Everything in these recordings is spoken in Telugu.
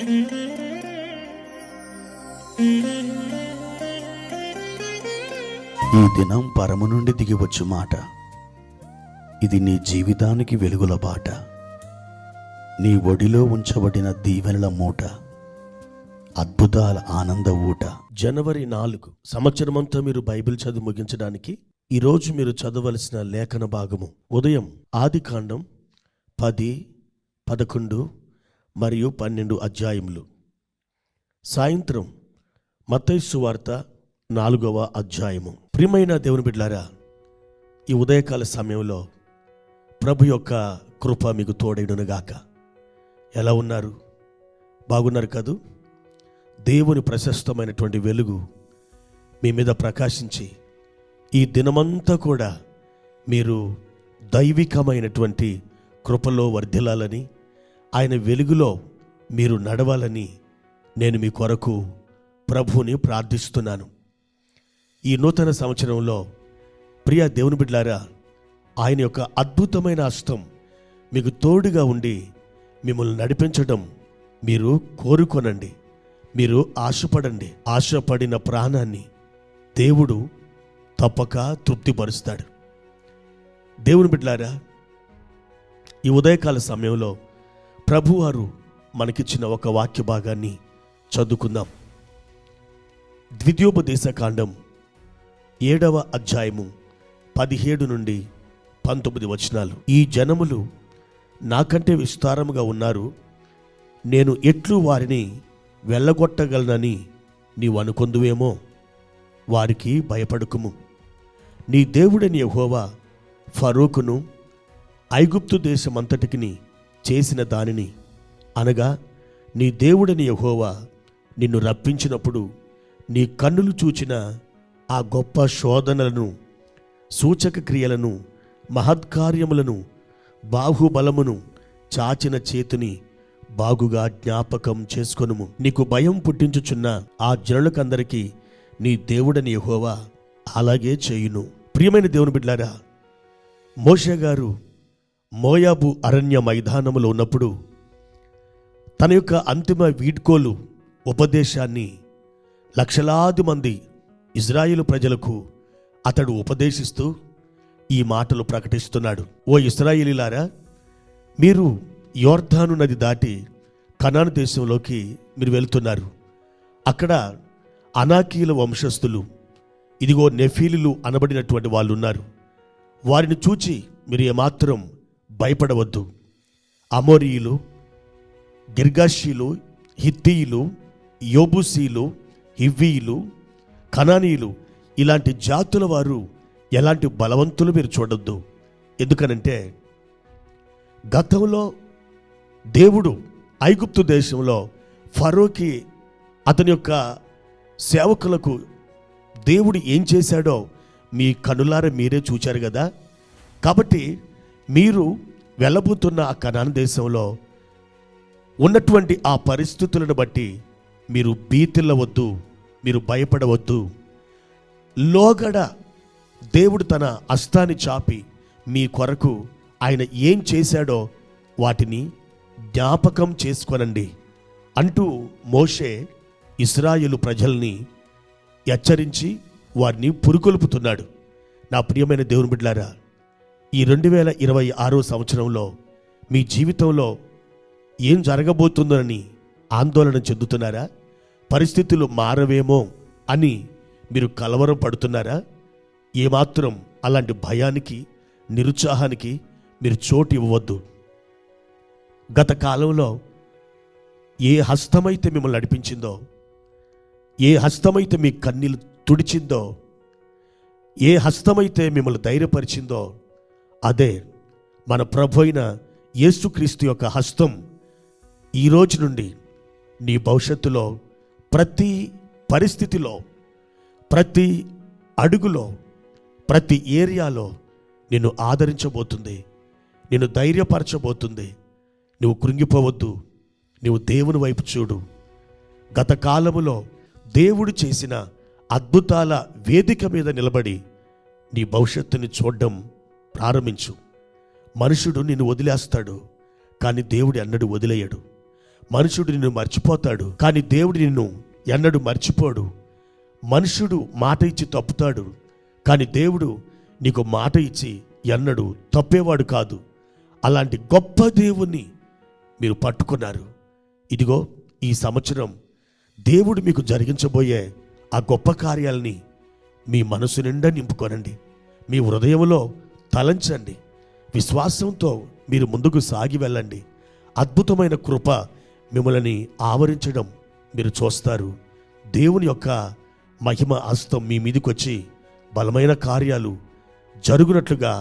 ఈ దినం పరము నుండి దిగివచ్చు మాట. ఇది నీ జీవితానికి వెలుగుల బాట. నీ ఒడిలో ఉంచబడిన దీవెనల మూట, అద్భుతాల ఆనంద ఊట. జనవరి 4 సంవత్సరమంతా మీరు బైబిల్ చదువు ముగించడానికి ఈరోజు మీరు చదవలసిన లేఖన భాగము ఉదయం ఆదికాండం 10, 11 మరియు 12 అధ్యాయములు, సాయంత్రం మత్తయి సువార్త 4వ అధ్యాయము. ప్రియమైన దేవుని బిడ్డలారా, ఈ ఉదయకాల సమయంలో ప్రభు యొక్క కృప మీకు తోడైనగాక. ఎలా ఉన్నారు? బాగున్నారు కదూ? దేవుని ప్రశస్తమైనటువంటి వెలుగు మీ మీద ప్రకాశించి ఈ దినమంతా కూడా మీరు దైవికమైనటువంటి కృపలో వర్ధిల్లాలని, ఆయన వెలుగులో మీరు నడవాలని నేను మీ కొరకు ప్రభువుని ప్రార్థిస్తున్నాను. ఈ నూతన సంవత్సరంలో ప్రియ దేవుని బిడ్డలారా, ఆయన యొక్క అద్భుతమైన హస్తం మీకు తోడుగా ఉండి మిమ్మల్ని నడిపించడం మీరు కోరుకొనండి. మీరు ఆశపడండి. ఆశపడిన ప్రాణాన్ని దేవుడు తప్పక తృప్తిపరుస్తాడు. దేవుని బిడ్డలారా, ఈ ఉదయకాల సమయంలో ప్రభువారు మనకిచ్చిన ఒక వాక్య భాగాన్ని చదువుకుందాం. ద్వితీయోపదేశకాండం 7వ అధ్యాయము 17 నుండి 19 వచనాలు. ఈ జనములు నాకంటే విస్తారముగా ఉన్నారు, నేను ఎట్లు వారిని వెళ్ళగొట్టగలనని నీవు అనుకొందువేమో. వారికి భయపడకుము. నీ దేవుడని యెహోవా ఫరోకును ఐగుప్తు దేశమంతటికిని చేసిన దానిని, అనగా నీ దేవుడని యెహోవా నిన్ను రప్పించినప్పుడు నీ కన్నులు చూచిన ఆ గొప్ప శోధనలను, సూచక క్రియలను, మహత్కార్యములను, బాహుబలమును, చాచిన చేతిని బాగుగా జ్ఞాపకం చేసుకొనుము. నీకు భయం పుట్టించుచున్న ఆ జనులకందరికీ నీ దేవుడని యెహోవా అలాగే చేయును. ప్రియమైన దేవుని బిడ్డలారా, మోషే గారు మోయాబు అరణ్య మైదానములో ఉన్నప్పుడు తన యొక్క అంతిమ వీడ్కోలు ఉపదేశాన్ని లక్షలాది మంది ఇజ్రాయేలు ప్రజలకు అతడు ఉపదేశిస్తూ ఈ మాటలు ప్రకటిస్తున్నాడు. ఓ ఇశ్రాయేలీలారా, మీరు యోర్దాను నది దాటి కనాను దేశంలోకి మీరు వెళ్తున్నారు. అక్కడ అనాకీల వంశస్థులు, ఇదిగో నెఫీలులు అనబడినటువంటి వాళ్ళు ఉన్నారు. వారిని చూచి మీరు ఏమాత్రం భయపడవద్దు. అమోరీయులు, గిర్గాషీలు, హిత్తీయులు, యోబూసీలు, హివ్వీయులు, కనానీయులు, ఇలాంటి జాతుల వారు ఎలాంటి బలవంతులు మీరు చూడొద్దు. ఎందుకనంటే గతంలో దేవుడు ఐగుప్తు దేశంలో ఫరోకి, అతని యొక్క సేవకులకు దేవుడు ఏం చేశాడో మీ కనులారా మీరే చూచారు కదా. కాబట్టి మీరు వెళ్ళబోతున్న ఆ కనాను దేశంలో ఉన్నటువంటి ఆ పరిస్థితులను బట్టి మీరు భీతిల్లవద్దు, మీరు భయపడవద్దు. లోగడ దేవుడు తన హస్తాన్ని చాపి మీ కొరకు ఆయన ఏం చేశాడో వాటిని జ్ఞాపకం చేసుకొనండి అంటూ మోషే ఇశ్రాయేలు ప్రజల్ని హెచ్చరించి వారిని పురుకొల్పుతున్నాడు. నా ప్రియమైన దేవుని బిడ్డలారా, ఈ 2026వ సంవత్సరంలో మీ జీవితంలో ఏం జరగబోతుందోనని ఆందోళన చెందుతున్నారా? పరిస్థితులు మారవేమో అని మీరు కలవరం పడుతున్నారా? ఏమాత్రం అలాంటి భయానికి, నిరుత్సాహానికి మీరు చోటు ఇవ్వవద్దు. గత కాలంలో ఏ హస్తమైతే మిమ్మల్ని నడిపించిందో, ఏ హస్తమైతే మీ కన్నీళ్ళు తుడిచిందో, ఏ హస్తమైతే మిమ్మల్ని ధైర్యపరిచిందో, అదే మన ప్రభు అయిన యేసుక్రీస్తు యొక్క హస్తం ఈ రోజు నుండి నీ భవిష్యత్తులో ప్రతి పరిస్థితిలో, ప్రతి అడుగులో, ప్రతి ఏరియాలో నిన్ను ఆదరించబోతుంది, నిన్ను ధైర్యపరచబోతుంది. నువ్వు కృంగిపోవద్దు. నువ్వు దేవుని వైపు చూడు. గత కాలములో దేవుడు చేసిన అద్భుతాల వేదిక మీద నిలబడి నీ భవిష్యత్తుని చూడడం ప్రారంభించు. మనుషుడు నిన్ను వదిలేస్తాడు, కానీ దేవుడు అన్నడు వదిలేయడు. మనుషుడు నిన్ను మర్చిపోతాడు, కానీ దేవుడు నిన్ను ఎన్నడూ మర్చిపోడు. మనుషుడు మాట ఇచ్చి తప్పుతాడు, కానీ దేవుడు నీకు మాట ఇచ్చి ఎన్నడూ తప్పేవాడు కాదు. అలాంటి గొప్ప దేవుణ్ణి మీరు పట్టుకున్నారు. ఇదిగో ఈ సంవత్సరం దేవుడు మీకు జరిగించబోయే ఆ గొప్ప కార్యాలని మీ మనసు నిండా నింపుకోనండి. మీ హృదయంలో తలంచండి. విశ్వాసంతో మీరు ముందుకు సాగి వెళ్ళండి. అద్భుతమైన కృప మిమ్మల్ని ఆవరించడం మీరు చూస్తారు. దేవుని యొక్క మహిమ హస్తం మీ మీదకి వచ్చి బలమైన కార్యాలు జరుగునట్లుగా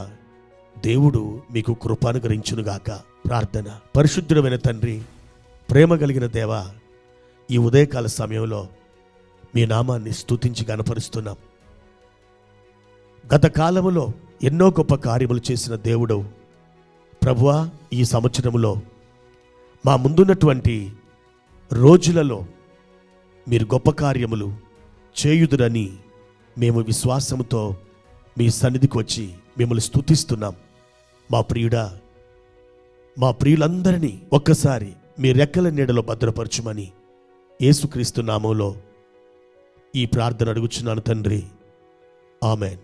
దేవుడు మీకు కృప అనుగ్రహించునుగాక. ప్రార్థన. పరిశుద్ధుడైన తండ్రి, ప్రేమ కలిగిన దేవా, ఈ ఉదయకాల సమయంలో మీ నామాన్ని స్తుతించి గణపరుస్తున్నాం. గత కాలంలో ఎన్నో గొప్ప కార్యములు చేసిన దేవుడవు ప్రభువా, ఈ సంవత్సరంలో మా ముందున్నటువంటి రోజులలో మీరు గొప్ప కార్యములు చేయుదురని మేము విశ్వాసంతో మీ సన్నిధికి వచ్చి మిమ్మల్ని స్తుతిస్తున్నాం. మా ప్రియుడా, మా ప్రియులందరినీ ఒక్కసారి మీ రెక్కల నీడలో భద్రపరచుమని యేసుక్రీస్తు నామంలో ఈ ప్రార్థన అడుగుచున్నాను తండ్రి. ఆమెన్.